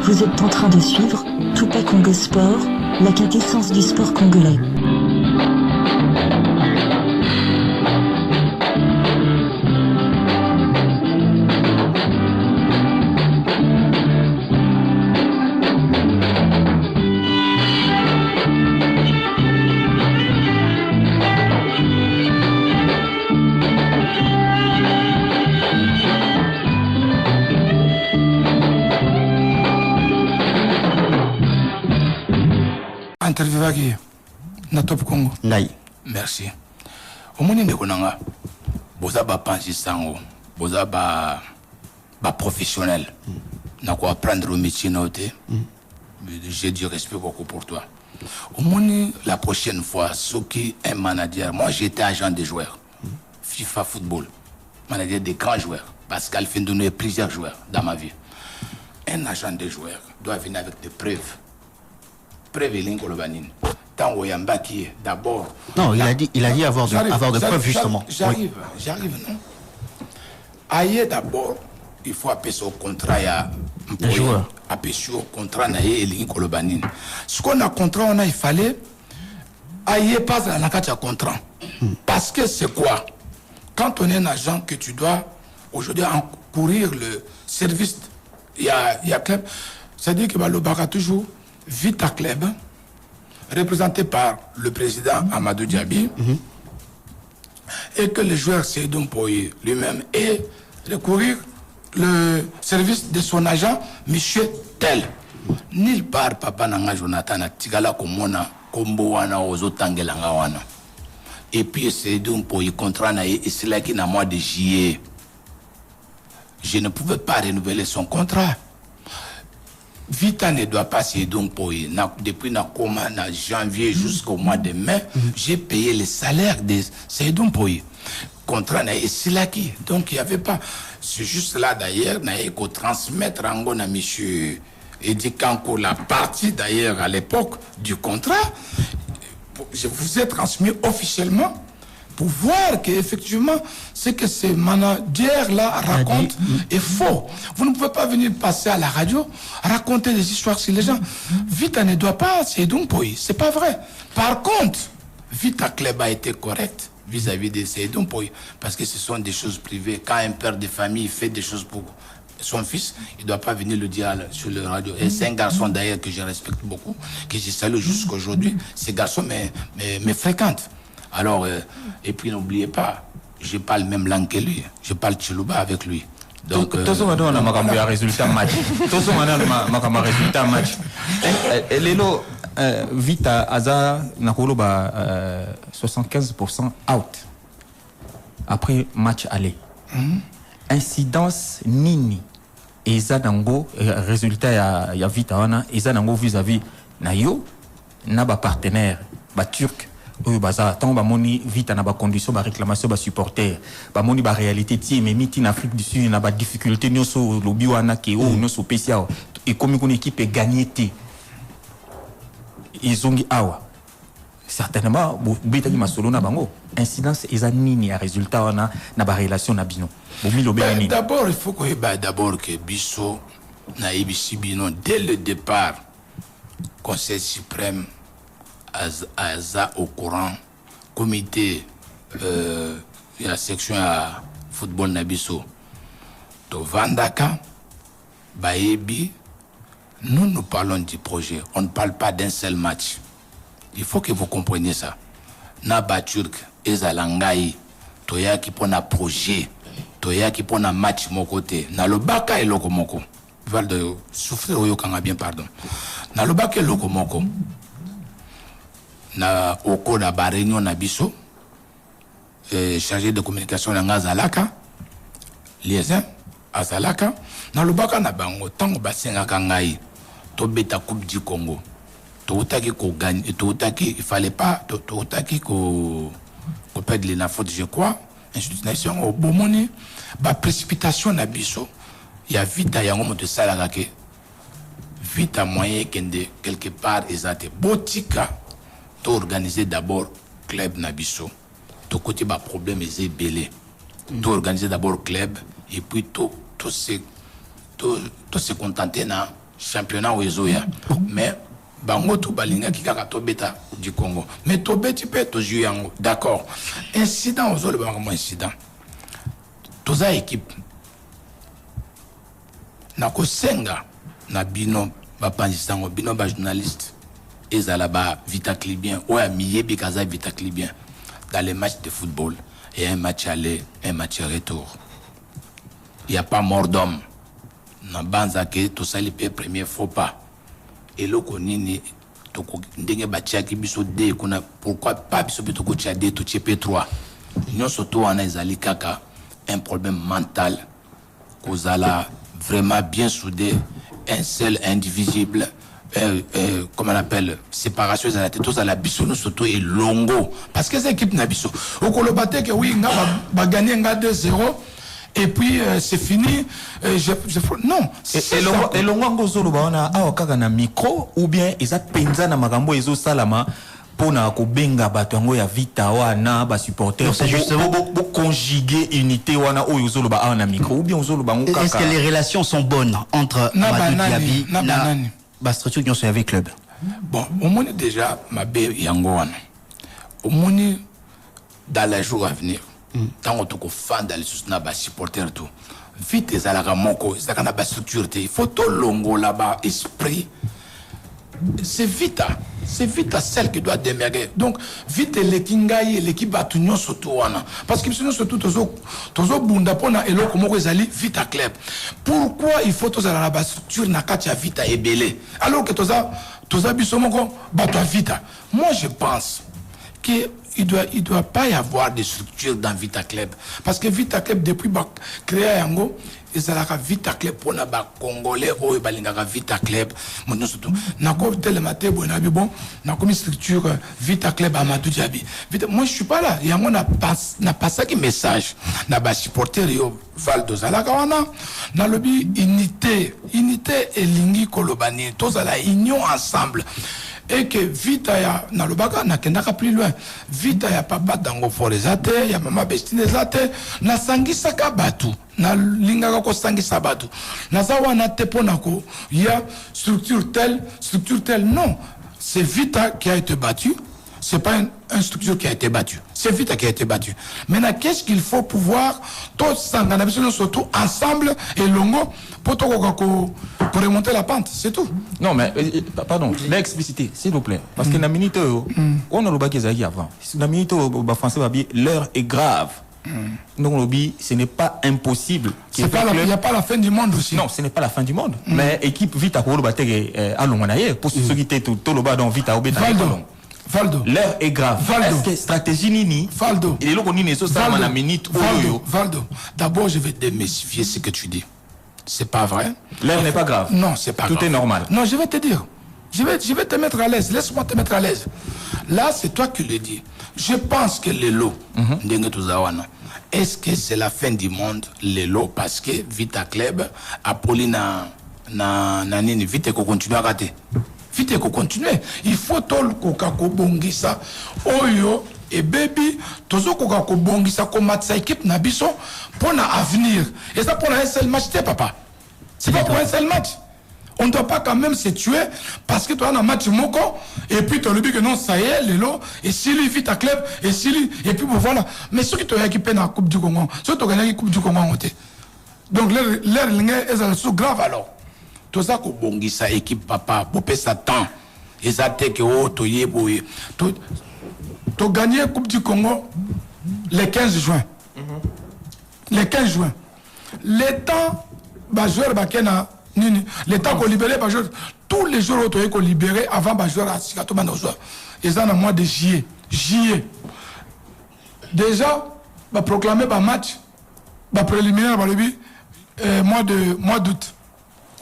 Vous êtes en train de suivre Tupac Congo Sport, la quintessence du sport congolais. Interviewaki na Top Congo. Nai. Merci. Au moins ndeko nanga boza ba penser sango, boza ba professionnel. Na quoi apprendre au métier noté. J'ai du respect beaucoup pour toi. Au moins la prochaine fois, Soki un manager, moi j'étais agent des joueurs. FIFA football, manager des grands joueurs. Pascal fait donner plusieurs joueurs dans ma vie. Un agent des joueurs doit venir avec des preuves. Prévéline Kolobanine. Tant Oyamba qui est d'abord. Non, il a dit avoir de preuves justement. J'arrive, non. Aïe d'abord, il faut appeler au contrat à un joueur. Appeler au contrat naïe Eline Kolobanine. Ce qu'on a contrat, on a, il fallait aïe pas à la carte contrat. Parce que c'est quoi? Quand on est un agent que tu dois aujourd'hui encourir le service, il y a club, c'est-à-dire que le Baka toujours Vita Club, représenté par le président Amadou Diaby, et que le joueur Seydou Mpoye lui-même et recourir le service de son agent, Monsieur Tel. Nulle part, Papa Nanga Jonathan, Tigala Komona, Komboana, Ozotangelanga Wana. Et puis Seydou Mpoye contrat et c'est là qu'il y a mois de juillet. Je ne pouvais pas renouveler son contrat. Vita ne doit pas se donc depuis janvier jusqu'au mois de mai, j'ai payé le salaire de Seydou Mpoye. Contrat na Essilaki. Donc il n'y avait pas. C'est juste là d'ailleurs, il faut transmettre à monsieur Edi Kanko la partie d'ailleurs à l'époque du contrat. Je vous ai transmis officiellement pour voir qu'effectivement, ce que ce manager-là raconte est faux. Vous ne pouvez pas venir passer à la radio, raconter des histoires sur les gens. Vita ne doit pas, c'est donc Poy. C'est pas vrai. Par contre, Vita Club a été correct vis-à-vis de Seydou Mpoye, parce que ce sont des choses privées. Quand un père de famille fait des choses pour son fils, il ne doit pas venir le dire sur le radio. Et c'est un garçon d'ailleurs que je respecte beaucoup, que je salue jusqu'à aujourd'hui. Ces garçons me fréquentent. Alors, et puis n'oubliez pas, je parle même langue que lui. Je parle Chiluba avec lui. Donc, on a résultat match. Résultat match. Lelo, vite à Aza, Nakolo, 75% out. Après match aller. Incidence Nini. Eza Dango, résultat ya vite à Eza Dango vis-à-vis Nayo, Naba partenaire, turc. Baza tant ba moni vite na ba condition ba réclamation ba supporter ba moni ba réalité ti mais miti en Afrique du Sud na ba difficulté nyoso lobi wana ke o nyoso spécial et comme une équipe est gagnée ti ils ont awa certainement beta ki masolo na bango incidence ezanini a résultat wana na ba relation na bino d'abord il faut que d'abord que biso na ibisi bino dès le départ Conseil suprême Aza au courant, comité la section à football Nabiso, to Vandaka, Baebi, nous parlons du projet, on ne parle pas d'un seul match. Il faut que vous compreniez ça. Naba Turc, Ezalangai, Toya qui prend un projet, Toya qui prend un match mon côté, Nalobaka et Lokomoko. Val de souffrir au Yokanga bien, pardon. Nalobaka et Lokomoko. Na oko na ba réunion na biso chargé de communication na Ngazalaka liaison azalaka na lobaka na bango tango basenga kangai to beta coupe du Congo to utaki ko gagner to utaki il fallait pas to utaki ko perdre les faute je crois institution au bomoni ba précipitation na biso ya vita yango moto sala ke vita moyen kende quelque part ezate botika to organiser d'abord club Nabiso. To côté ba problème est belé. To organiser d'abord club et puis to se contenter na championnat ou ezoya. Mais bango tout balinga qui kaka to beta du Congo. Mais to beti pe to juyango. D'accord. Incident aux autres incident. Toza équipe. Nako senga na bino ba panzisango bino ba journaliste. Ezala ba vita clibien ou miyebi kaza vita clibien dans les matchs de football. Il y a un match aller, un match retour. Il n'y a pas mort d'homme. Na banza ke to sali pe premier faux pas. Et le konini to ko ndenge ba tchaki biso de kuna pourquoi pas biso to ko tcha de to tchepe 3. Nous surtout on a ezali kaka un problème mental kozala vraiment bien soudé, un seul indivisible. Comment on appelle, séparation de la tête, tout ça la biso nous surtout et longo parce que cette équipe n'a biso au kolobate que oui va gagner 2-0 et puis c'est fini non et longo ngozolo baona a okaka na micro ou bien eza penza na makambo ezo salama pona ko benga bato yango ya vita wana ba supporters c'est justement pour conjuguer unité wana o yozolo ba na micro ou bien ozolo ba ngokaka. Est-ce que les relations sont bonnes entre Mamadou Diaby la structure Nyonso avec club? Bon, au moins déjà ma belle Yangoana. Au moins dans les jours à venir, tant qu'on te fan dans les soutiens bas supporters tout. Vite les alaga moko, ça kana bas structure il faut tout longo là-bas esprit. C'est vite celle qui doit démerger. Donc vite les kingai l'équipe a tout Nyonso tout wana parce que nous surtout tozo bunda pona elo komoko ezali vite à club. Pourquoi il faut tous à la base structure na katia vite à ebele alors que toza bisomoko bato vite. Moi je pense que il doit pas y avoir de structure dans Vita Club parce que Vita Club depuis créé yango ezalaka Vita Club pour na ba congolais o balingaka Vita Club mon surtout na ko telemate bona bon na comme structure Vita Club Amadou Diaby. Moi je suis pas là yango na pas ça qui message na ba supporter yo Valdo zalaka wana na lobby unité et lingi kolobani tous à la union ensemble. Et que Vita ya na lobaka na kendaka plus loin Vita ya papa dango forezate ya mama bestine zate na sangisa ka batu na lingaka ko sangisa batu na zawana te ponako ya structure telle non c'est Vita qui a été battu. C'est pas une structure qui a été battue. C'est Vita qui a été battue. Maintenant, qu'est-ce qu'il faut pouvoir tous s'engager surtout ensemble et longo pour remonter la pente, c'est tout. Non, mais pardon, l'explicité, s'il vous plaît, parce que la minute on a le bac avant. La minute au français va bien, l'heure est grave. Donc lobby, ce n'est pas impossible. Il n'y a pas la fin du monde aussi. Non, ce n'est pas la fin du monde. Mais équipe Vita pour le battre à l'Onganaye pour ceux qui étaient tout le bas dans Vita au Béta. Valdo. L'heure est grave. Est-ce que stratégie nini? Valdo. Il est là qu'on dit ça ça la minute. Valdo. D'abord, je vais démystifier ce que tu dis. C'est pas vrai. L'heure n'est pas grave. Non, c'est pas grave. Tout est normal. Non, je vais te dire. Je vais te mettre à l'aise. Laisse-moi te mettre à l'aise. Là, c'est toi qui le dis. Je pense que les lots, est-ce que c'est la fin du monde, les lots, parce que Vita Club, Apollina, nini, vite qu'on continue à rater. Vite qu'on continue. Il faut tout le coca bongisa. Oyo et baby, tozo coca bongisa comme match équipe nabiso pour l'avenir. Et ça pour un seul match, papa. C'est pas pour un seul match. On ne doit pas quand même se tuer parce que tu as un match moko et puis tu as le but que non, ça y est, les lots, et si lui vite à club, et si lui, et puis bon, voilà. Mais ceux qui t'ont équipé dans la Coupe du Congo, ceux qui ont gagné la Coupe du Congo, donc l'air est grave alors. Tout ça, qu'on bongi sa équipe, papa, pour payer sa temps. Et ça, t'es que, oh, tu y es, tu as gagné la Coupe du Congo le 15 juin. Le 15 juin. Les temps, bah, joueur, bah, les temps qu'on libérait, bah, tous les jours, on qu'on libérait avant, bah, joueur, à Sikato, bah, ils ont un mois de juillet. Déjà, bah, proclamer, bah, match, bah, préliminaire, bah, le mois d'août.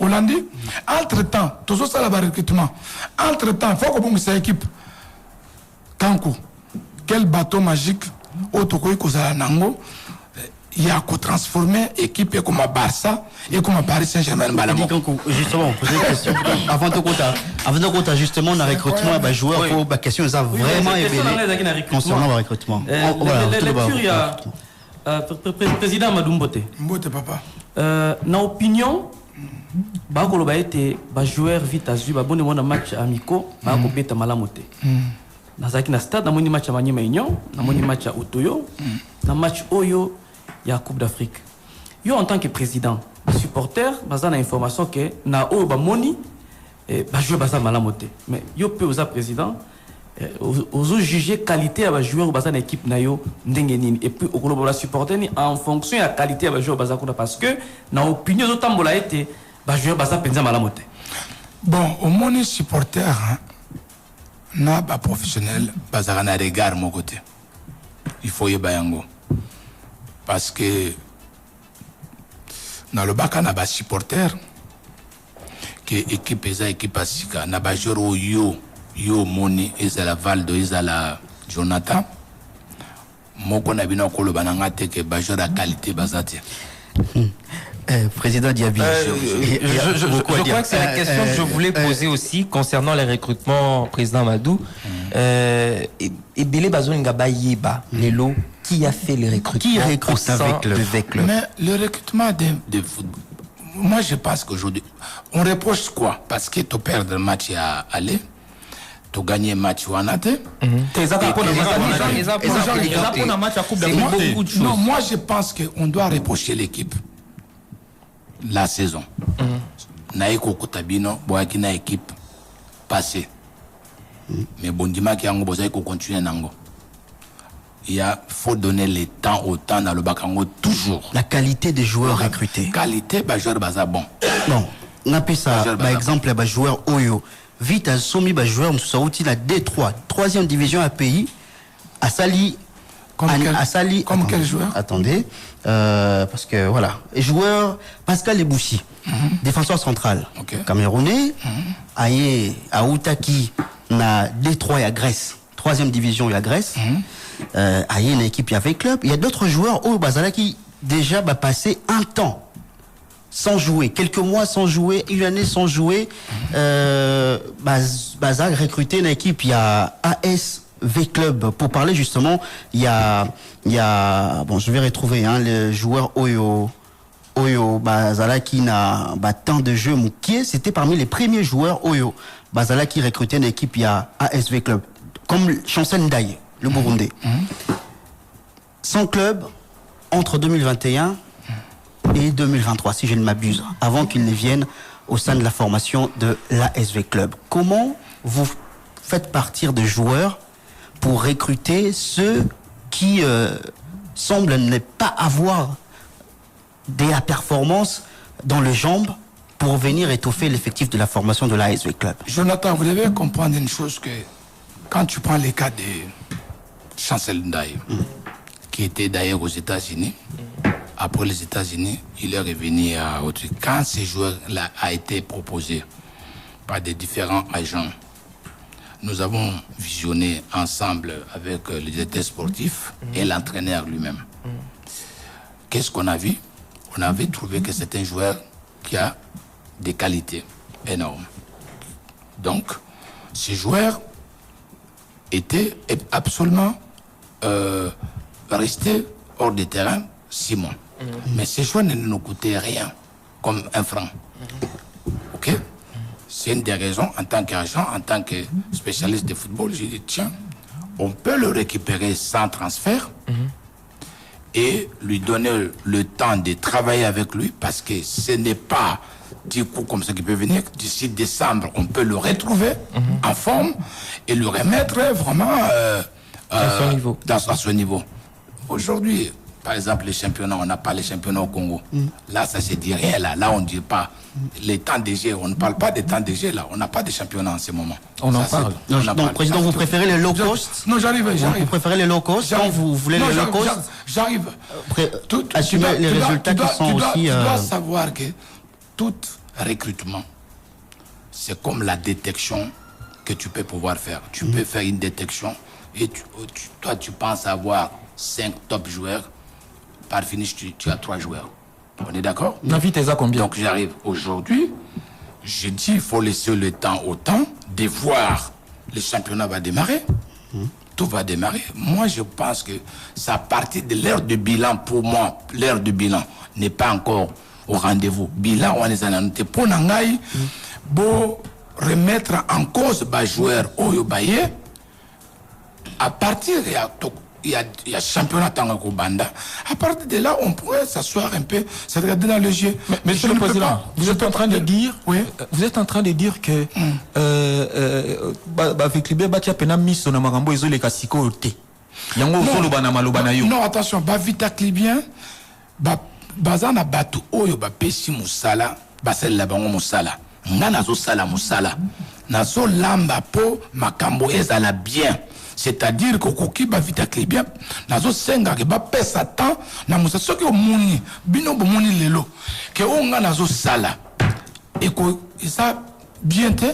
Hollandi, entre-temps, tout ça, là, recrutement. Entre-temps, il faut qu'on ait une équipe. Kankou, quel bateau magique, Otoko, Nango, il y a qu'à transformer l'équipe comme à Barça et comme à Paris Saint-Germain. Justement, poser une question. Avant de compter, justement, on a recrutement, bah, joueurs, pour, bah, question, ils ont vraiment évolué concernant le recrutement. La lecture, il y a, président Madou Mbote. Mbote, papa. na opinion bakoloba ete bajoueur vite azwi baboni mona match amicaux bakobeta malamu te nazalaki na stade namoni match ya Maniema Union namoni match ya Otoyo na match oyo ya Coupe d'Afrique. Yo en tant que président supporter baza na information que na oyo bamoni bajoueur baza malamu te mais yo pe oza président ozo juger qualité ya bajoueur baza na équipe na yo ndenge nini et puis okoloba la supporter ni en fonction ya qualité ya bajoueur baza kuna parce que na opinion zo tambola ete bajoueur baza penza malamu te. Bon au moins supporter hein, na ba professionnel baza na regard mon côté il faut yeba yango parce que na le baka na ba supporter que équipe eza équipe asika na ba joueur yo moni ezala Valdo ezala Jonathan moko na bino koloba na ngate ke ba joueur à qualité bazate. Président Diaby, je crois que c'est la question que je voulais poser aussi concernant les recrutements, Président Madou. Et Bélé Bazoninga Bayeba, Lelo, qui a fait les recrutements? Qui recrute avec le club? Mais le recrutement de football, moi je pense qu'aujourd'hui, on reproche quoi? Parce que tu perds le match à aller, tu gagnes un match ou en athée. Non, moi je pense qu'on doit reprocher l'équipe. La saison. Naiko Kotabino, Boaki na équipe passée. Mais Bondima qui a un continuer nango. Il faut donner le temps au temps dans le Bakango toujours. La qualité des joueurs recrutés. Qualité, joueur baza bon. Bon, on appelle ça, par exemple, les joueurs Oyo. Vite, à Somi, joueur, nous sommes la D3, 3e division à pays, à Sali. Comme quel joueur? Attendez, parce que voilà, joueur Pascal Eboussi, défenseur central, camerounais, aye à Outaki na D3 à Grèce, 3e division à Grèce, aye une équipe avec club. Il y a d'autres joueurs au Bazala qui déjà passé un temps sans jouer, quelques mois sans jouer, une année sans jouer. Bazal recruté une équipe, il y a AS V Club. Pour parler justement, il y a bon, je vais retrouver le joueur Oyo Bazala qui n'a tant de jeux Moukier, c'était parmi les premiers joueurs Oyo Bazala qui recrutait une équipe, il y a ASV Club, comme Chancel Ndaye, le Burundais. Son club entre 2021 et 2023, si je ne m'abuse, avant qu'il ne vienne au sein de la formation de l'ASV Club. Comment vous faites partir de joueurs pour recruter ceux qui semblent ne pas avoir de la performance dans les jambes pour venir étoffer l'effectif de la formation de l'ASV Club? Jonathan, vous devez comprendre une chose, que quand tu prends les cas de Chancel Ndaye, qui était d'ailleurs aux États-Unis, après les États-Unis, il est revenu à autre. Quand ce joueur-là a été proposé par des différents agents, nous avons visionné ensemble avec les directeurs sportifs et l'entraîneur lui-même. Qu'est-ce qu'on a vu? On avait trouvé que c'est un joueur qui a des qualités énormes. Donc, ce joueur était absolument resté hors du terrain 6 mois. Mais ce joueur ne nous coûtait rien, comme un franc. Ok? C'est une des raisons, en tant qu'agent, en tant que spécialiste de football, j'ai dit, tiens, on peut le récupérer sans transfert et lui donner le temps de travailler avec lui, parce que ce n'est pas du coup comme ça qu'il peut venir. D'ici décembre, on peut le retrouver en forme et le remettre vraiment à son niveau. Aujourd'hui, par exemple, les championnats, on n'a pas les championnats au Congo. Là, ça se dit rien. Là, on ne dit pas les temps de jeu. On ne parle pas des temps de jeu. Là, on n'a pas de championnat en ce moment. On en parle. Donc, président, vous préférez les low cost? Non, j'arrive. Vous préférez les low cost? Quand vous voulez les low cost? J'arrive. Assumer les résultats qui sont aussi... Tu dois savoir que tout recrutement, c'est comme la détection que tu peux pouvoir faire. Tu peux faire une détection et toi, tu penses avoir 5 top joueurs. Par finish, tu as 3 joueurs. On est d'accord? Combien? Donc j'arrive aujourd'hui, je dis il faut laisser le temps au temps de voir le championnat va démarrer. Tout va démarrer. Moi, je pense que ça partit de l'heure de bilan. Pour moi, l'heure de bilan n'est pas encore au rendez-vous. Bilan, on est en noté. Pour Nangaï, beau remettre en cause les joueurs au Baye, à partir il y a championnat Tango Banda. À partir de là, on pourrait s'asseoir un peu, se regarder dans le jeu. Mais Monsieur le Président, vous êtes en train de dire, oui. Vous êtes en train de dire que avec les Batia Pena Misso na Marambo ils ont les Kasiko te. Yango solo bana malobana yo. Non, attention, ba vita clibien, bazana batu oyo ba pesi musala, ba sel bango musala. Ngana zo sala musala. Nazo lamba po makambo ezala bien. C'est-à-dire que koki ba vita clibien, nazo senga ke ba pesa temps na musa soki o muni, bino bo muni lelo. Que onga nazo sala. Et que ça bien te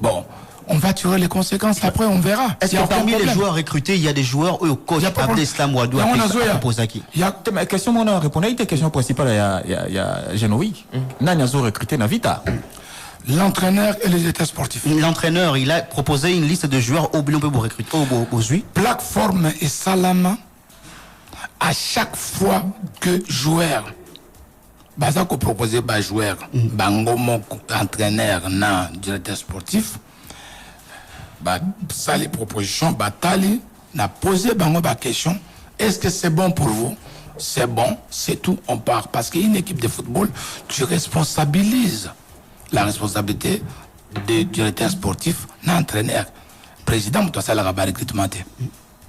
bon. On va tirer les conséquences, après on verra. Est-ce que parmi les joueurs recrutés, il y a des joueurs au coach Abdeslam Ouadou Posaki? La question qu'on a répondu, la question principale, il y a Genoï. Nanyazo recruté Navita. L'entraîneur et les états sportifs. L'entraîneur, il a proposé une liste de joueurs au Bilon pour recruter au Zui. Plateforme et Salama, à chaque fois que joueur, Bazako proposé par joueur, Bangomo entraîneur, non directeur sportif, ça les propositions, Batali n'a posé la question, est-ce que c'est bon pour vous? C'est bon, c'est tout, on part. Parce qu'une équipe de football, tu responsabilises la responsabilité du directeur sportif, l'entraîneur. Président, toi, ça l'a recrutement.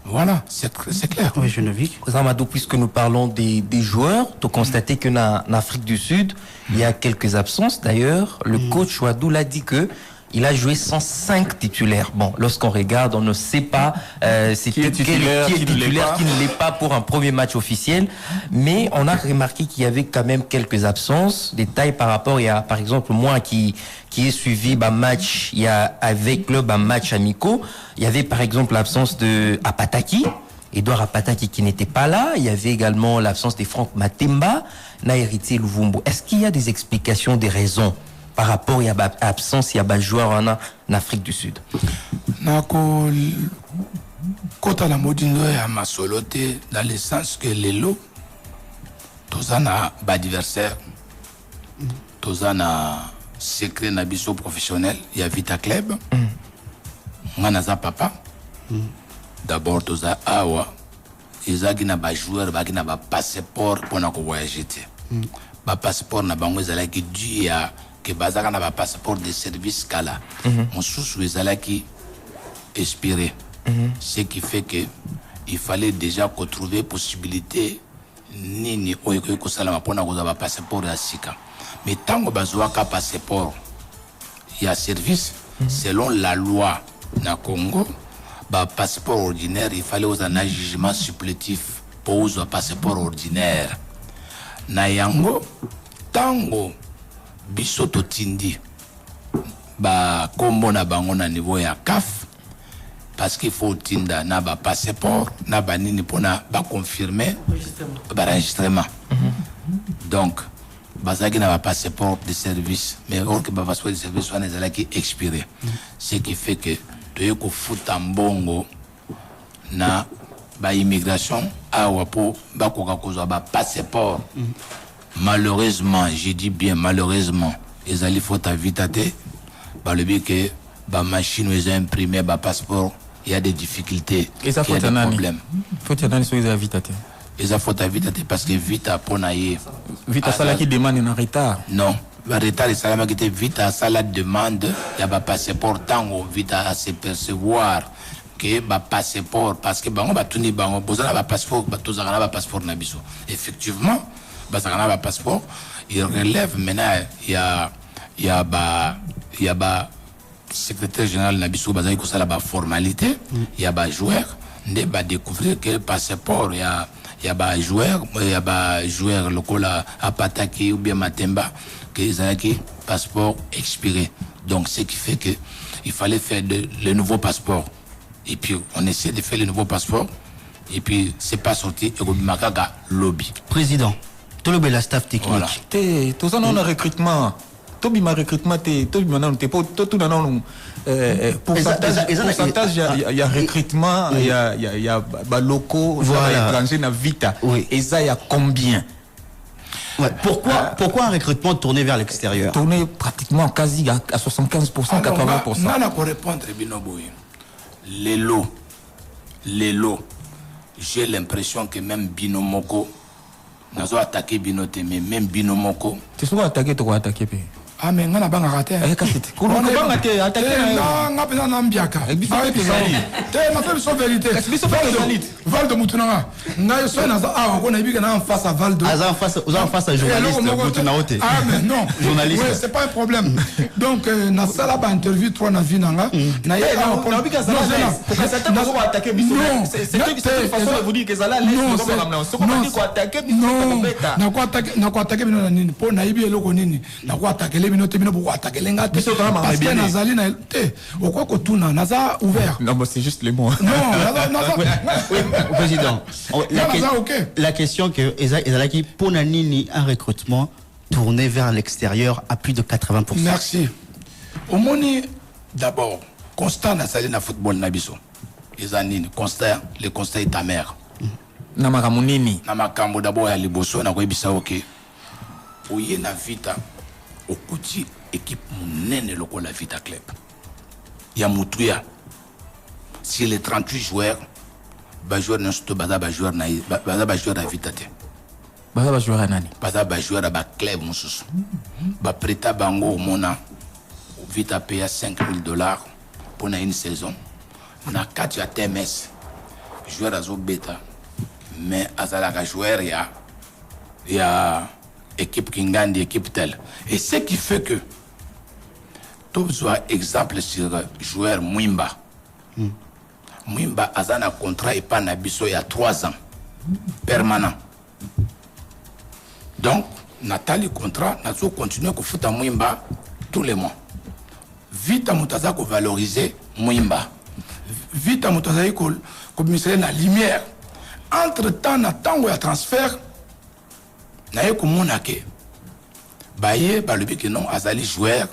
Voilà, c'est clair. Oui, je ne vis. Président Madou, puisque nous parlons des joueurs, tu constates que en Afrique du Sud, il y a quelques absences. D'ailleurs, le coach Ouadou l'a dit que il a joué 105 titulaires. Bon, lorsqu'on regarde, on ne sait pas qui est titulaire, qui ne l'est pas pour un premier match officiel. Mais on a remarqué qu'il y avait quand même quelques absences. Détails par rapport, il y a par exemple moi qui est suivi match, il y a avec club un match amicaux. Il y avait par exemple l'absence de Apataki, Edouard Apataki qui n'était pas là. Il y avait également l'absence de Franck Matemba, Naïriti Louvumbo. Est-ce qu'il y a des explications, des raisons par rapport à l'absence, il y a des joueurs en Afrique du Sud? Quand on a modindo à ma soloté, dans le sens que les lots, tous en a adversaire, tous en a secret nabiso professionnel, il y a Vita Club, on a papa. D'abord, tous en awa, ils ont des joueurs, ils ont des passeports pour voyager. Le passeport n'a pas été dû à que bazaka na ba passeport de service kala on sous qui expiré ce qui fait que il fallait déjà trouver possibilité nini oyo ko salama pona ko ba passeport ya sika mais tango bazwa ka passeport ya service selon la loi na Congo ba passeport ordinaire il fallait aux un jugement supplétif pour un passeport ordinaire na yango tango bisoto tindi ba kombo na bango na niveau ya CAF parce qu'il faut tinda na ba passeport na ba nini pona ba confirmer ba enregistrement donc bazaki na ba passeport de service mais or que ba passeport de service on est là qui expiré ce qui fait que to ko futa mbongo na ba immigration awa po ba ko ka kozwa ba passeport. Malheureusement, je dis bien malheureusement, ils allaient faut ta vitalité, bah le bien que bah machine ils ont imprimé bah passeport, il y a des difficultés, il y a des problèmes. Faut y aller sur les vitalité. Ils ont faut ta vitalité parce que vita ponaye. Vita ça là qui demande un retard. Non, le retard c'est ça qui était vita ça la demande, il y a bah passeport tango vita à se percevoir que bah passeport parce que bah on va tourner bah on besoin bah passeport bah tous on a bah passeport na biso. Effectivement. Basakana passeport, il relève maintenant il y a secrétaire général Nabiso Bazai ko sala ba formalité, il y a ba joueur, ne ba découvrir que passeport il y a ba joueur local à Pataki ou bien Matemba que ils ont qui passeport expiré. Donc ce qui fait que il fallait faire le nouveau passeport. Et puis on essaie de faire le nouveau passeport et puis c'est pas sorti et Makaga lobby. Président tout le bel staff technique. Voilà. Tout ça, on a recrutement. Tout le recrutement, tout pourcentage, il y a recrutement, il y a locaux, il y a étrangers, il y a vita. Et ça, il y a combien? Ouais. Pourquoi un recrutement tourné vers l'extérieur? Tourné pratiquement quasi à 75%, 80%. Non, pour répondre, les lots, j'ai l'impression que même Binomoko, nous avons attaqué Binote, mais même Binomoko. Tu es souvent attaqué, tu vas attaquer. Ah, mais on a pas raté. On a attaqué. Val de Moutouna. En face à Val de. En face à journaliste Moutouna. Ah, mais non. Journaliste. Oui, c'est pas un problème. Donc, na sala ba interview 3 na vie nanga. Na ya non, c'est une façon de vous dire que ça là laisse na ko attaquer bino na nini po na ibi eloko nini na ko attaquer bino te bino pour attaquer lenga te parce que nazali na te okwa ko tuna naza ouvert. Non, mais c'est juste les mots. Non, oui, président. La question que Ezalaki pour nini un recrutement tourné vers l'extérieur à plus de 80%. Merci. Au moni d'abord constat nazali na football na biso. Ezanini constat le constat est amer. Na makamunini na makambo d'abord ya liboso na koyebisa oke oye na vita okuti équipe munene lokola Vita Club ya mutuya si les 38 joueurs ba joueur na sto baza ba joueur na Vita te baza ba joueur nani baza ba joueur ba club mususu ba prêta bango mona Vita paye $5,000 pour une saison na kati ya TMS joueur azo beta mais azalaka joueur il y a équipe Kingandi, équipe telle. Et ce qui fait que tout soit exemple sur joueur Mwimba. Mwimba azana contrat et pas nabiso il y a 3 ans permanent. Donc Nathalie contrat n'a pas continué à foutre Mwimba tous les mois. Vite à Moutaza ko valoriser Mwimba. Vite à Moutaza ko commissaire la lumière. Entre temps na tango ya transfert na ye komona ke baye balobi ke non azali joueur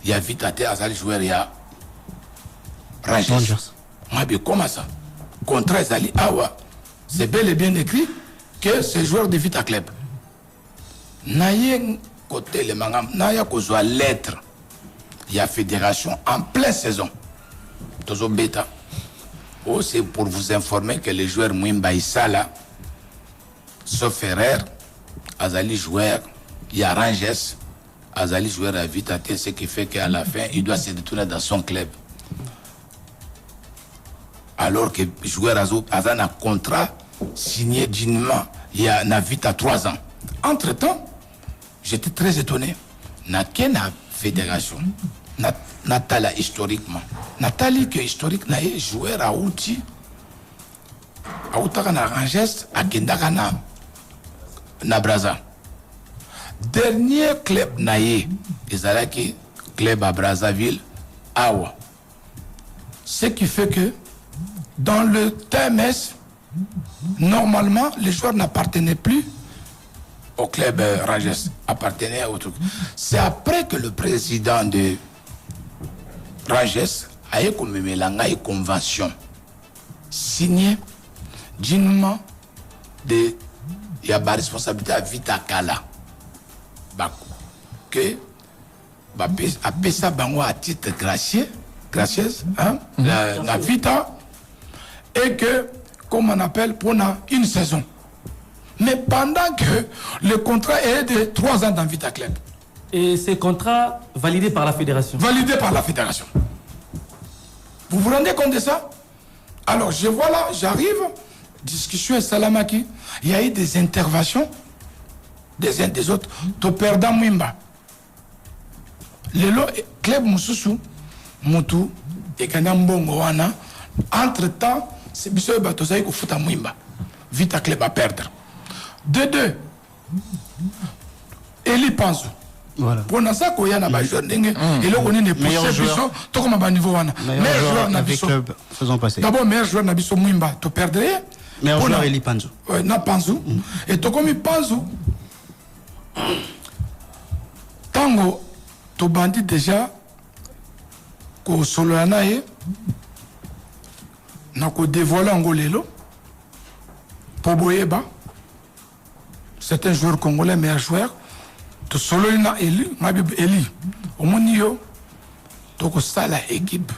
ya Vita te azali joueur ya Rangers. Moi bien comment ça contrat azali awa c'est bel et bien écrit que c'est joueur de Vita Club na ye côté le mangam na ya kozwa lettre ya fédération en pleine saison tozo beta. Oh, c'est pour vous informer que les joueurs Mwimba Issala, sauf Ferrer, Azali joueur, il y a Rangers, Azali joueur à Vita, ce qui fait qu'à la fin, il doit se détourner dans son club. Alors que le joueur Azana a contrat signé dignement, il y a na Vita 3 ans. Entre-temps, j'étais très étonné. Na kena fédération. Nathalie historiquement. Nathalie que historique na joueur à outil. A outaka na Rangers, a kendaka na Braza. Dernier club na ezalaki club à Brazzaville, Awa. Ce qui fait que dans le TMS, normalement, les joueurs n'appartenaient plus au club Rangers, appartenaient à autre. C'est après que le président de Rangers a eu comme une convention signée dignement de la responsabilité à Vita Kala. Que a payé bango à titre gracieuse, hein, la Vita, et que, comme on appelle, pour une saison. Mais pendant que le contrat est de 3 ans dans Vita Club. Et ces contrats validés par la fédération. Validés par la fédération. Vous vous rendez compte de ça? Alors, je vois là, j'arrive, discussion et Salamaki, il y a eu des interventions des uns des autres, to perdant Mwimba. Le club Moussousou, Moutou, et Kanambongo Wana, entre-temps, c'est Bissou Batosaï qui fout à Mwimba. Vita Club à perdre. De deux, Eli Panzo. Voilà. Pour ça qu'il y a un joueur et là on est des poussés tout comme à niveau wana meilleur joueur na biso faisons passer d'abord meilleur joueur na biso Mwimba to perdre meilleur joueur Eli Panzo na Panzo et to comme Panzo tango to bandi déjà ko solo nae na ko dévoiler ngolelo po boyeba certains joueurs congolais, meilleurs joueurs. To solo na Eli, Mabib Eli. Au monio, toko sala équipe.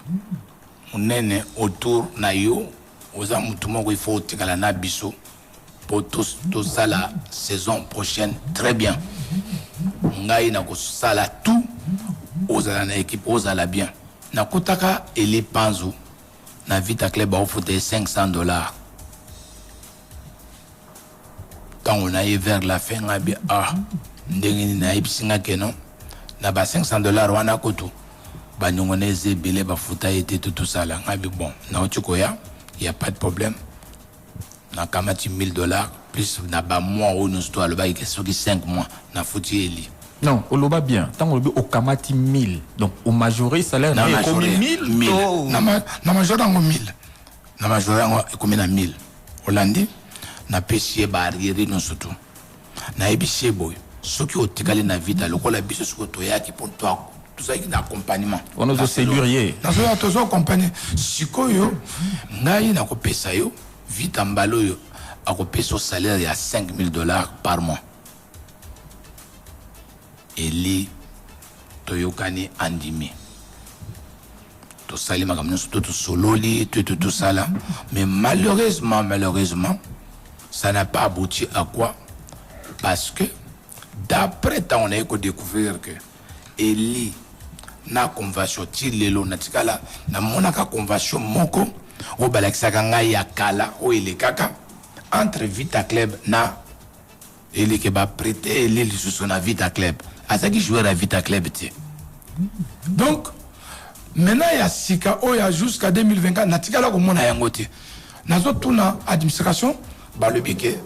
On est autour na yo. Aux amoutoumo, il faut tikala na biso. Pour tous ça la saison prochaine très bien. Ngai na ko sala tout aux ala équipe aux ala bien. Na kotaka Eli Panzo na Vita Club a offert $500. Quand on a eu vers la fin, on a dit ndenge na ibisinga keno na ba $500 wana koto ba nyongoneze belé ba futa été tout ça là. On a dit bon, na otikoya, il y a pas de problème. Na kamati $1000 plus na ba mois ou nous toi le ba qui 5 mois na fouti Eli. Non, au loba bien. Tant on au kamati 1000. Donc au majoré salaire na comme 1000. Na majoré en 1000. Na majoré en comme na 1000. Hollandi na pesier ba arrière non surtout. Na ebiché boy. Ce qui au tigalé na vita lokola biso ce to ya qui pour toi tout ça qui d'accompagnement. On nous sécurier. Na so ya to so accompagner. Sikoyo ngai na ko pesa yo vita mbalo yo a ko pesa salaire ya $5000 par mois. Eli toyokani andimi to salima comme nous tout sololi tout ça là, mais malheureusement ça n'a pas abouti à quoi? Parce que d'après temps on a découvert que Eli na convention tilelo na tikala na monaka convention moko o balakisaka ngai ya kala o ele kaka entre Vita Club na Eli ke ba prêter Eli lisusu na Vita Club. À ça qui jouait à Vita Club. Donc, maintenant, il y a Sika, il y a jusqu'à 2024, il y a un yangote. Dans toute l'administration, le biquet,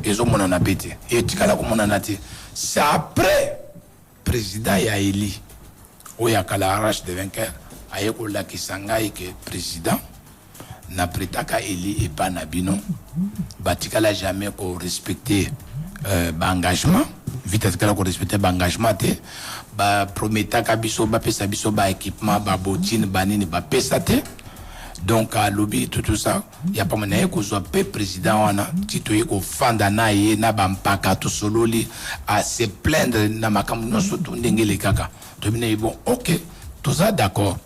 ils ont mon appétit. Et il y a un appétit. C'est après le président Yaeli, où il y a un arrache de vainqueur, il y a un Kisangaï qui est président, n'a prêté qu'à Eli et pas Nabino, il n'a jamais respecté l'engagement. Vite à ko respecter engagement te ba prometa ka biso ba pesa biso ba équipement ba botine ba nini ba pesa te. Donc à lobby tout ça il y a pas moyen ko zo pe président wana titoye ko fanda na ye na ba mpaka to sololi à se plaindre na makambo no so ndengele kaka to bine bon OK tout ça d'accord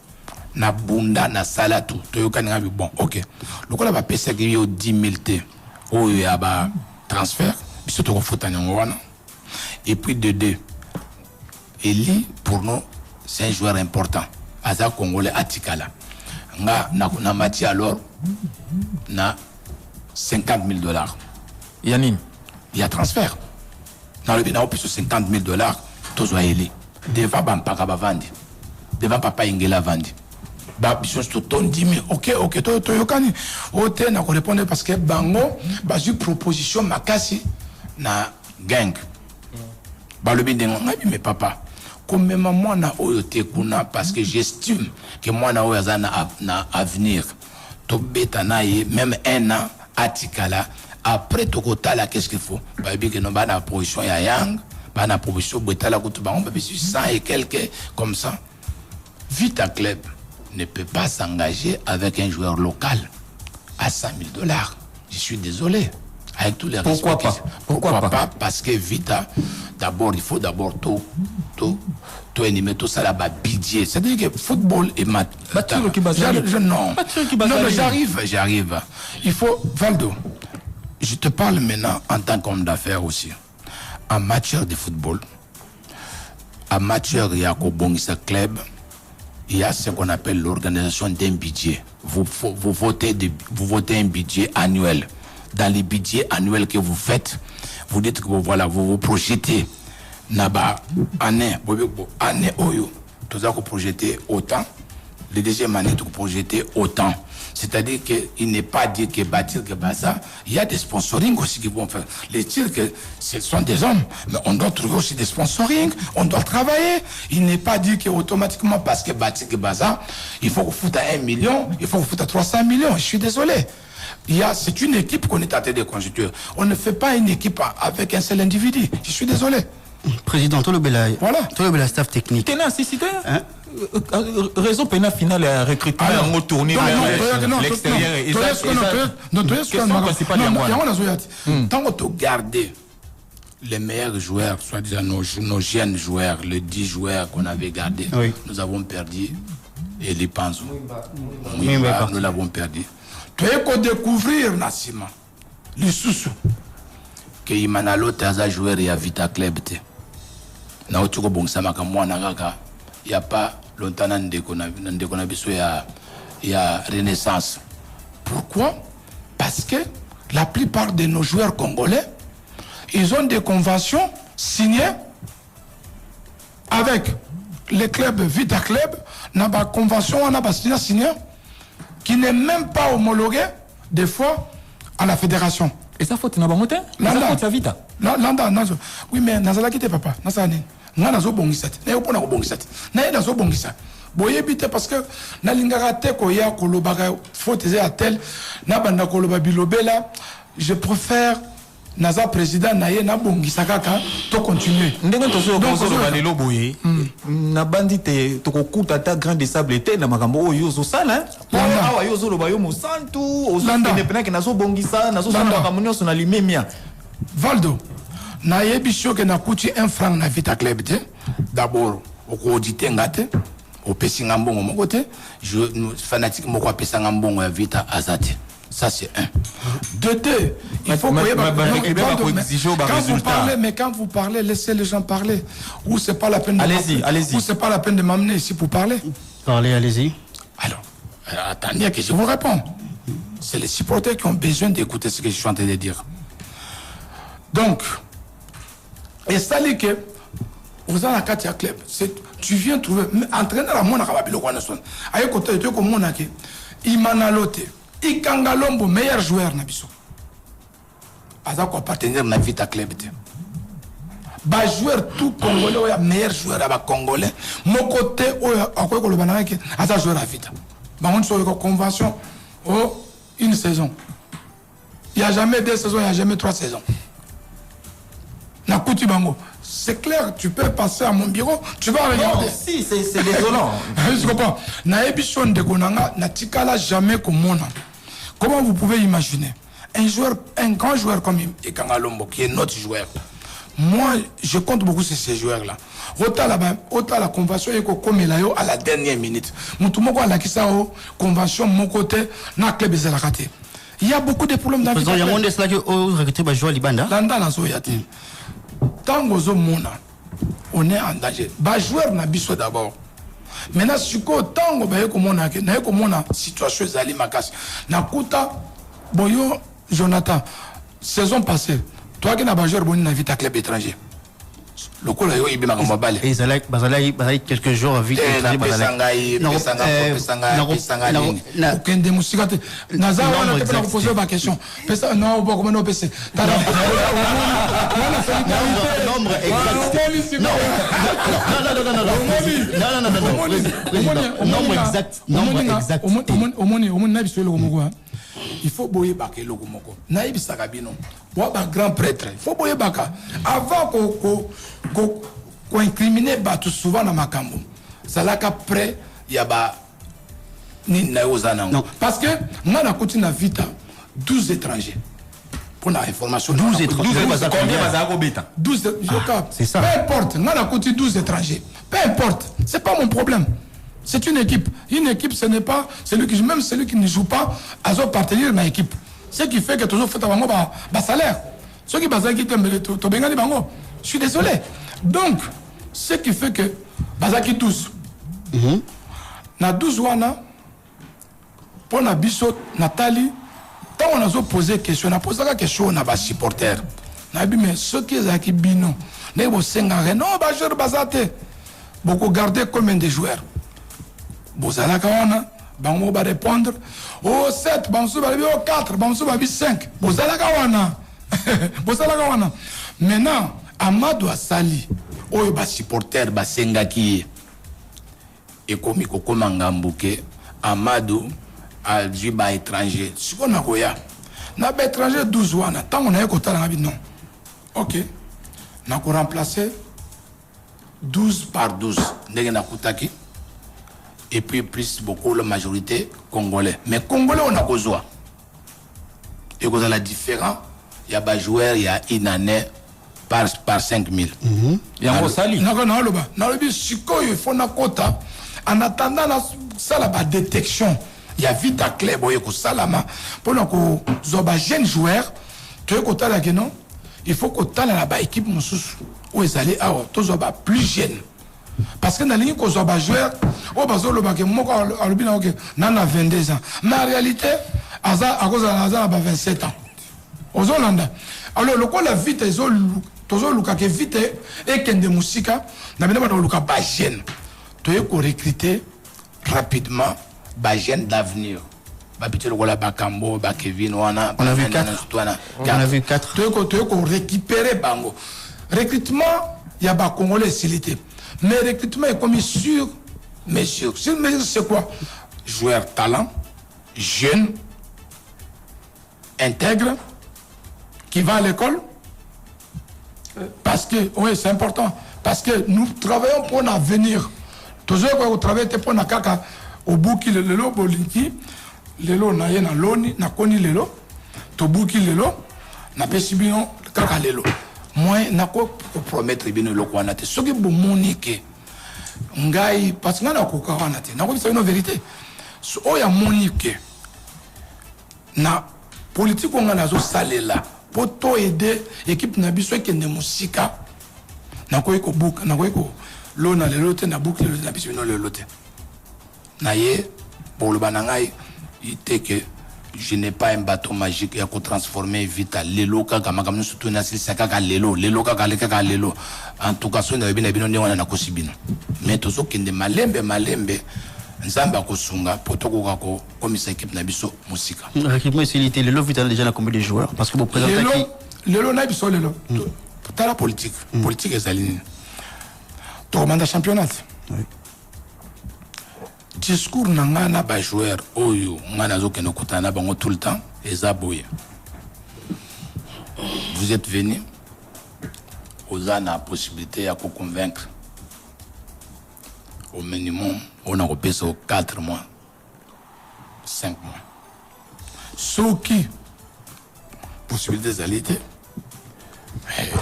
na bunda na sala tout to yokani bon OK lokola ba pesa ki yo 10000 te o ya ba transfert biso to ko futa nyango wana. Et puis de deux, Eli, pour nous, c'est un joueur important. Aza Congolais Atikala. Na mati alors, na $50,000. Yannin. Il y a transfert. Dans le bina, plus de $50,000, tous Eli. Devant Bampaka Bavandi. Devant Papa Ingela Vandi. Bah, bisous tout ton dit, mais ok, to yokani. Ote, na ko répondre parce que Bango, bah, j'ai proposition makasi na gang. Bah le bien mais papa comme moi na oyote kuna parce que j'estime que moi na oyaza na avenir to beta na ye même un an atikala après to kotala qu'est-ce qu'il faut bah bien que non ba na position ya yang ba na position beta la kutu ba on peut 100 et quelques comme ça. Vita Club ne peut pas s'engager avec un joueur local à $100,000. Je suis désolé. Avec tous les respects. Pourquoi pas? Parce que Vita, d'abord, il faut d'abord tout animer, tout ça là-bas, budget. C'est-à-dire que football et maths. Non, mais j'arrive. Il faut, Valdo, je te parle maintenant en tant qu'homme d'affaires aussi. En matière de football, en matière de Yakobongisa Club, il y a ce qu'on appelle l'organisation d'un budget. Vous votez un budget annuel. Dans les budgets annuels que vous faites, vous dites que voilà, vous vous projetez. Naba, année oyo, tout ça que vous projetez autant. Le deuxième année, vous projetez autant. C'est-à-dire qu'il n'est pas dit que bâtir que ça. Il y a des sponsorings aussi qui vont faire. Les tirs que ce sont des hommes, mais on doit trouver aussi des sponsorings, on doit travailler. Il n'est pas dit qu'automatiquement, parce que bâtir que ça, il faut que vous foutez 1 million, il faut que vous foutez 300 millions. Je suis désolé. C'est une équipe qu'on est en train de constituer. On ne fait pas une équipe avec un seul individu. Je suis désolé. Président, tout le bel voilà. Tout le bel staff technique. T'es nécessité raison pénal finale à recruter en retourner vers l'extérieur. Non, tant que tu gardes les meilleurs joueurs, soit-disant nos jeunes joueurs, les 10 joueurs qu'on avait gardés, nous avons perdu. Et les Panzo. Nous l'avons perdu. Tu as découvrir, Nassima, les sous-sous, que Imanalo Taza joueur et à Vita Club. Il n'y a pas longtemps il y a Renaissance. Pourquoi? Parce que la plupart de nos joueurs congolais, ils ont des conventions signées avec les clubs Vita Club, n'a pas convention, on n'a pas signé, qui n'est même pas homologué des fois à la fédération. Et ça faut n'a pas monté? Ça faut Vita. Landa, oui mais nazala kite papa, nazani. Nga nazo bongisat. Na yo pona ko bongisat. Na yo nazo bongisa. Boye bité parce que na lingara te ko ya ko lobaka faut à tel na banda ko loba bilobela, je préfère naza président naye na bongisa kaka to continuer. Ndenge tozo ko balelo boye. Na bandite to ko kuta ta grand de sable te na makambo oyo zo sala. Awa yo zo loba yo mo santu, ozo ndepena ke nazo bongisa, nazo sala makambo nyonso na limemia. Valdo, na yebisho ke na kuti 1 franc na Vita Club te. D'abord, au audité ngate, au pesinga mbongo moko te, je fanatique moko pesanga mbongo ya Vita azate. Ça c'est un. De deux, il faut quand vous parlez, laissez les gens parler. Ou c'est pas la peine de allez-y. Ou c'est pas la peine de m'amener ici pour parler. Parlez, allez-y. Alors, attendez que je vous réponds. C'est les supporters qui ont besoin d'écouter ce que je suis en train de dire. Donc, et ça dit que vous avez la Katia Club, tu viens trouver entraîneur à mon arababilo kwanason. Ayo côté de comme mon ake. Imanalote, Ikangalombo meilleur joueur na biso. Aza ko partenaire na Vita Club te. Ba joueur tout congolais oya meilleur joueur aba congolais. Mon côté oya akoy ko lo banake aza joueur à Vita. Ba on so ko convention une saison. Il y a jamais 2 saisons, il y a jamais 3 saisons. C'est clair, tu peux passer à mon bureau, tu vas regarder. Non, si, c'est désolant. Je comprends. Naebishon de Gonanga, Natikala jamais comme mon. Comment vous pouvez imaginer un grand joueur comme Ikangalombo, qui est notre joueur. Moi, je compte beaucoup sur ces joueurs-là. Autant la convention est comme il à la dernière minute. Moutoumoko a la convention, mon côté, n'a club de la raté. Il y a beaucoup de problèmes dans le Vita Club. Il y a des gens qui ont recruté pour jouer à Libanda. Tant on est en danger. Les joueurs n'a pas d'abord. Maintenant, si on a une situation de makas, Nakuta, Boyo, Jonathan, saison passée, toi qui n'as pas joué dans Vita Club étranger. Le coup là, il y a et Zalai quelques jours à Vita Club. Non, aucun des moustiques. Nazar, on a posé ma question. Non, comment on peut passer? Nombre exact. Nombre exact. Il faut boyer baka le gomoko. Naïb Sakabino. Bois grand prêtre. Il faut boyer baka. Avant qu'on incrimine tout souvent dans ma cambo. C'est là qu'après, il y a ba ni naozana. Parce que moi, on continue à Vita 12 étrangers. Pour la information. 12 étrangers. Combien 12 c'est ça. Peu importe. Moi, on continue 12 étrangers. Peu importe. C'est pas mon problème. C'est une équipe. Une équipe, ce n'est pas celui qui ne joue pas à son partenaire dans l'équipe. Ce qui fait que toujours fait un salaire. Ceux qui basent qui je suis désolé. Donc, ce qui fait que Bazaki 12. Na 12 wana pour na biso Nathalie, quand on a posé question, on a posé la question à bas supporters. Na dit mais ceux qui zaki bino, ne bo sengare non ba joueur bazate. Beaucoup garder comme des joueurs. Bozalaka wana bango ba répondre au 7 banso ba au 4 banso ba 5 bozalaka wana bozalaka wana maintenant Amadou Asali oyo ba supporter ba sengaki et komi ko komangambuke Amadou a dû ba étranger sikona koya na ba étranger 12 wana tango na yeko tala ngabi non OK na ko remplacer 12 par 12 ndenge na kutaki. Et puis plus beaucoup la majorité congolais. Mais congolais on a besoin. Et vous avez la différence, il y a des joueurs, il y a une année par 5 000. Yango sali. Non, il faut na quota. En attendant la détection, il y a vite à clair pour salama pour que jeune joueur, tu es quota là non, il faut que tu aies la équipe où ils allaient tous plus jeunes. Parce que dans la ligne que joueur, au bazo le bac moi à l'obina ok, nana 22 ans. Mais en réalité, à cause de la 27 ans. Aux Hollanda. Alors le quoi la vite ils ont toujours le cas que vite et qu'un de musica n'a pas le cas pas jeune. Tu es recruter rapidement ba jeune d'avenir. Ba petit le quoi ba Kambo, ba Kevin on a vu 4. On a vu 4. Tu es récupérer bango. Recrutement, il y a ba Congolais silité. Mais recrutement est commis sur mesure. Sur mesure, c'est quoi? Joueur talent, jeune, intègre, qui va à l'école. Parce que, oui, c'est important. Parce que nous travaillons pour l'avenir. Toujours quand vous travaillez pour la caca, au bout qui le lelo, bolinki, lelo na ye na loni, na koni lelo, to bouki lelo, na pesibino, caca lelo. Moi, na quoi promettre bien le quoi nate. Ce qui est bon monique, ngai parce que na quoi quoi nate. Na quoi c'est une vérité. Oh ya monique. Na politique on a zo salé là pour to aider équipe na biso qui ne musika. Na quoi ko book, na quoi ko lo na le lote na book le na biso no le lote. Na ye pour le banangai il était que je n'ai pas un bateau magique et à transformer vite à l'élo kaka makamno surtout na sisa kaka l'élo kaka l'élo en tout cas sonne bien bien on na kosibino mais tozo kende malembe nzamba kosunga potoko kako comme ça équipe na biso musika recrutement facilité l'élo vital déjà la combien de joueurs parce que vous présentez l'élo na biso l'élo pour la politique politique ezali to manda championnat discours nanga na ba joueur oyo ngana zo keno kutana bango tout le temps ezaboye. Vous êtes venu aux ana possibilité à convaincre au minimum on a repéré 4 mois 5 mois ceux qui possibilité zalité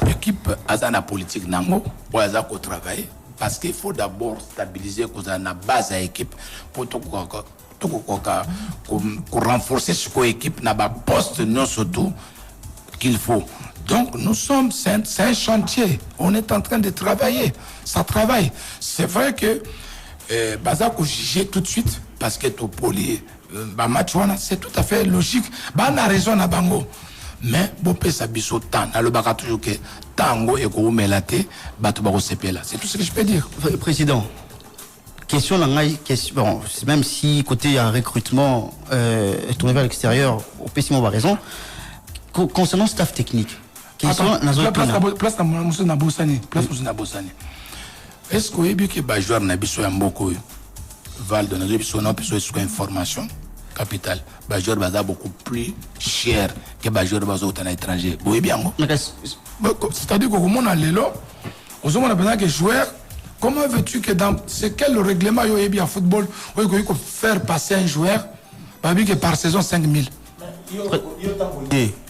équipe azana politique nango ou azako travailler. Parce qu'il faut d'abord stabiliser la base à l'équipe pour renforcer ce l'équipe n'a pas poste non surtout qu'il faut. Donc nous sommes c'est un chantier. On est en train de travailler. Ça travaille. C'est vrai que Bazako juger tout de suite parce que Topoli c'est tout à fait logique. On a raison à Bango. Mais bon ça biso tant na le baka toujours que tango et ko melate bato bako sepela c'est tout ce que je peux dire. Président, question bon, même si côté un recrutement tourné vers l'extérieur au pessimo va raison concernant staff technique question place na Bosani est-ce que yebi que ba joueur na biso ya mboko Val de na biso na biso sur information capital bajeur baza beaucoup plus cher que bajeur baza au étranger. Oui bien. C'est-à-dire que comme on a l'élo, on a besoin que joueur. Comment veux-tu que dans c'est quel règlement il y a bien football où il faut faire passer un joueur par saison 5 000.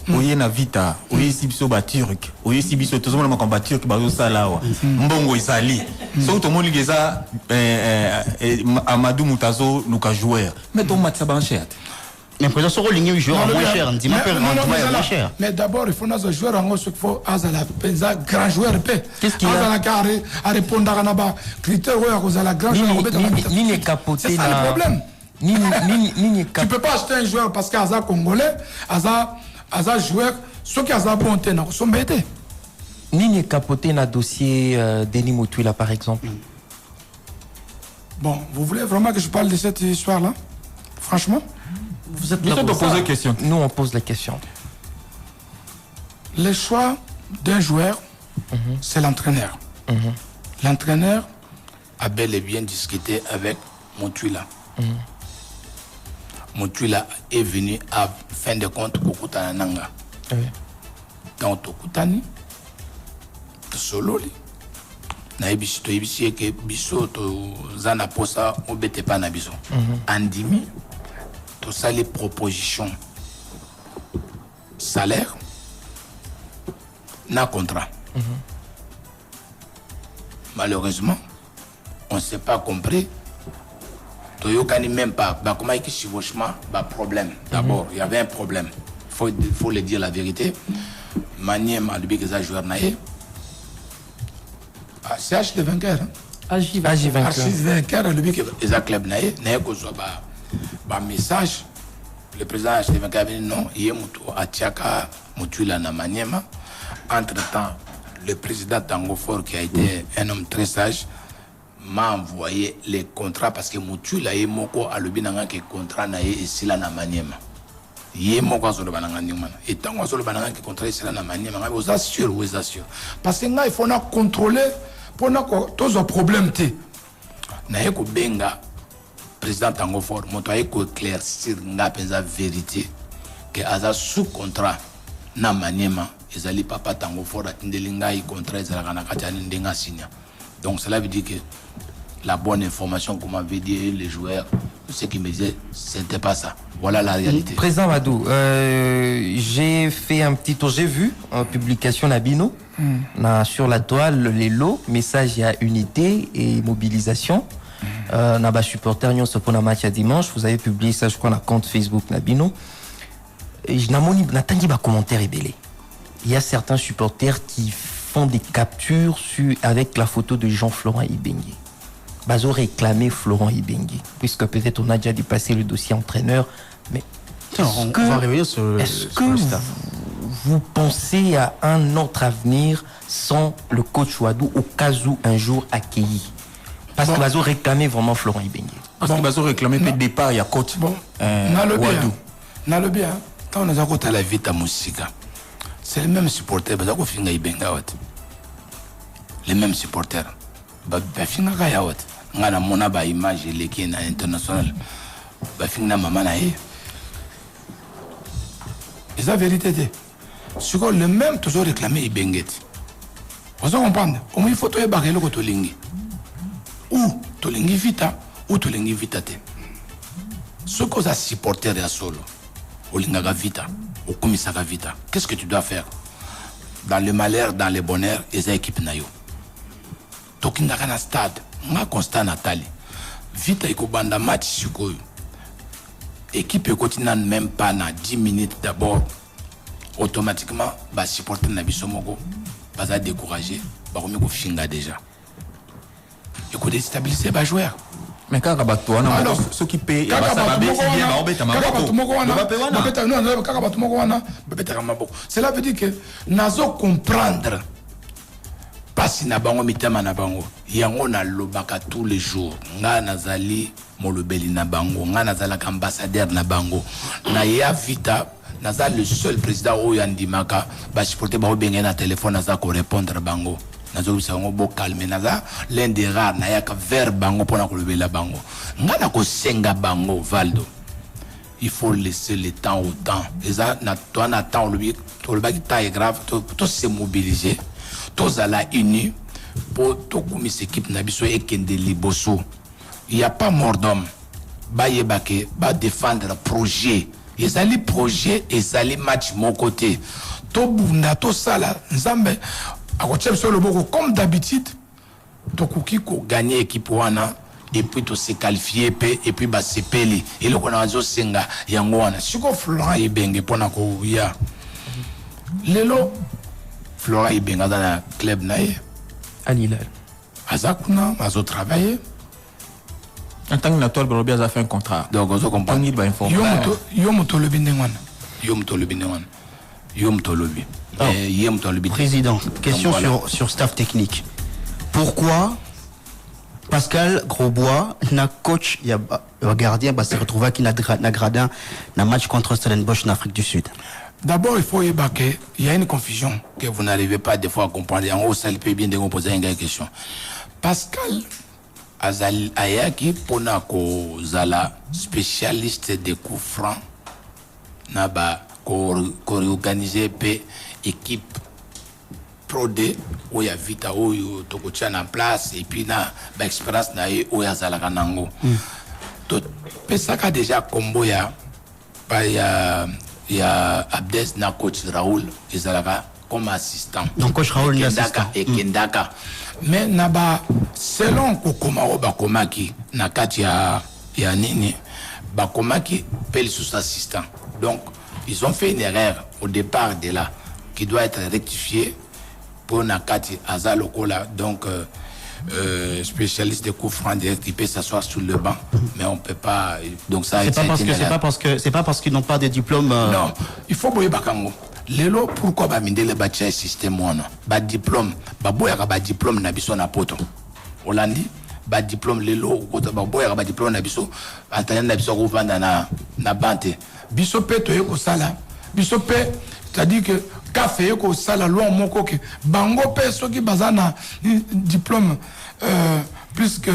Oye na vita, oye sibiso ba turc, oye sibiso tout le monde combat turc bazo salawa. Mbongo isali. So tout le monde ligeza Amadou Moutazo Luka joueur. Mais ton match ça ba cher. Mais président soro ligné joueur moins cher, dis moi moins cher. Mais d'abord il faut nos joueurs en ce qu'il faut azala penza grand joueur p. Qu'est-ce qu'il y a azala carré à répondre à na critère ouais azala grand joueur. Ni les capoter là. C'est le problème. Tu peux pas acheter un joueur parce qu'Aza congolais, Aza joueur, ceux qui Aza bon tenant sont bêtés. Ni capoté na dossier Denis Moutouila par exemple. Bon, vous voulez vraiment que je parle de cette histoire-là? Franchement? Vous êtes là pour poser la question. Nous on pose la question. Le choix d'un joueur, c'est l'entraîneur. L'entraîneur a bel et bien discuté avec Moutouila. Moutouila est venu à fin de compte au Kutananga. Dans Tokutani, solo li. Na ebisi to ebisi ke biso to zana posa obete pa na biso. Andimi to ça les propositions salaire na contrat. Malheureusement, on ne s'est pas compris. Toyokani même pas. Bah, comment est-ce que chevauchement, bah, problème. D'abord, il y avait un problème. Il faut le dire la vérité. Manième a lui qui a joué naïe. CH le vainqueur. AJ vainqueur. Archis vainqueur, lui qui a club naïe. Naïe qu'on soit bah message. Le président H le vainqueur a dit non. Il y a à Tchaka, Moutula na Maniema. Entre-temps, le président Tango Fort, qui a été un homme très sage, m'a envoyé les contrats parce que Moutula et Moko a le binanga qui contrat naïe ici là na Maniema. Yé moko sur le bananga ndimana et tant que sur le bananga qui contrôle cela na manière vous assure parce que là il faut na contrôler pour na tous les problèmes té na yeko benga président Tango Fort moto ayeko éclaircir nga penza vérité que aza sous contrat na maniema ezali papa Tango Fort atindelinga i contrat ezala na katiani ndenga signa. Donc cela veut dire que la bonne information comme m'avait dit les joueurs, ce qui me disaient, c'était pas ça. Voilà la réalité. Président Madou, j'ai fait un petit tour, j'ai vu en publication Nabino, sur la toile, les lots, message il y a unité et mobilisation. Naba supporter Nyon se pour un match à dimanche, vous avez publié ça, je crois, dans le compte Facebook Nabino. Et je n'attendais pas commentaire ébélé. Il y a certains supporters qui font des captures avec la photo de Jean-Florent Ibengue. Bazo réclamé Florent Ibengue, puisque peut-être on a déjà dépassé le dossier entraîneur, mais on va revenir sur le staff. Vous pensez à un autre avenir sans le coach Wadou au cas où un jour accueilli? Parce que Bazo réclamé vraiment Florent Ibengue. Parce que Bazo réclamé le départ, il y a coach Wadou. Dans le bien, quand on a côté la vie à Moussika, c'est les mêmes supporters, Bazo Finga Ibengue. Les mêmes supporters. Bafinga Kayawat. Ngana mona ba image l'équipe internationale. Bafinga maman naïe. Et la vérité c'est ce que le même toujours réclamé Ibengue. Vous comprenez? Au moins il faut tout ébarquer le côté lingi. Ou tolingi vita ou tolingi vita te. Ce que ça supporter ya solo. Olinga vita, au commissariat vita. Qu'est-ce que tu dois faire? Dans le malheur, dans le bonheur, les équipes nayo. Tokinga kana stade, nga constat Nathalie. Vita iko banda match sikoyo. Équipe continue même pas na 10 minutes d'abord. Automatiquement, ba supporter na biso moko, ba za décourager, ba komi ko finga déjà. Et ko déstabiliser ba joueur. Mais quand alors ceux qui payent cela veut dire que nazo comprendre pasi na bango mitema na bango yango na lobaka tous les jours nga nazali molobeli na bango nga nazala ambassadeur na bango na ya vita nazali le seul président oyo andimaka ba supporter ba benga na téléphone naza ko répondre bango nazo bisa ngo bo calme naza l'un des rares na yaka vers bango pona ko lobela bango nga na ko senga bango Valdo. Il faut laisser le temps au temps eza na toi na temps lui to le baki taille grave to se mobiliser tous à la unis pour tout comme cette équipe nabiso et kende liboso. Il n'y a pas mort d'homme. Ba yebake ba défendre projet. Et ça les projets et ça les matchs mon côté. To bunda to sala nzambe akochep sur le boko comme d'habitude. To kuki ko gagner équipe wana et puis to se qualifier et puis ba sepeli et le kona zo senga yango wana. Siko Florent Ibengue pona ko ya. Lelo Flora Ibenga dans le club naïe. Al Hilal. Azakuna, Azo travaillé. En tant que Natol Barobia a fait un contrat. Donc, on comprend. Yomoto le binengwan. Yomoto le binengwan. Yomoto le bi. Yomoto le bi. Président, question sur staff technique. Pourquoi Pascal Grosbois, na coach, il y a gardien, bah, s'est retrouvé qui n'a gradin, na match contre Stellenbosch en Afrique du Sud? D'abord, il faut ébarquer. Il y a une confusion que vous n'arrivez pas des fois à comprendre. En haut, ça peut bien de vous poser une question. Pascal Ayaki, Ponako Zala, spécialiste des coups francs, Naba, co-organisé équipe Pro D, où il y a Vita, où il y a Tokotian en place, et puis na expérience na où il y a Zalaganango. Donc, Pesaka déjà combo il y a Abdes na coach Raoul Ezalaka comme assistant. Donc coach Raoul assistant. Et Kendaka. Mais naba selon kokoma bakomaki nakati ya nini bakomaki pèle sous assistant. Donc ils ont fait une erreur au départ de là qui doit être rectifiée pour nakati azalokola donc spécialiste de coups francs direct, il peut s'asseoir sur le banc, mais on peut pas. Donc ça. C'est pas parce qu'ils n'ont pas de diplôme. Non, il faut boyer bakango. Lelo pourquoi ba mindele ba tchai système ono ba diplôme ba boya ba diplôme na biso na poto Holandi ba diplôme lelo ko ba boya ba diplôme na biso antanya na biso ko vanda na bante biso pe to yeko sala biso pe c'est-à-dire que café ko sala lo moko ke bango pe soki bazana diplôme puisque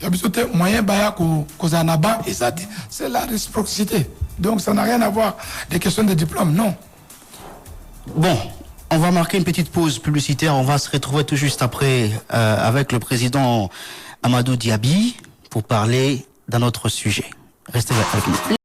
ya biso te moyen ba ko zana ba ezati c'est la réciprocité, donc ça n'a rien à voir des questions de diplôme, non. Bon, on va marquer une petite pause publicitaire. On va se retrouver tout juste après avec le président Amadou Diaby pour parler d'un autre sujet. Restez avec nous.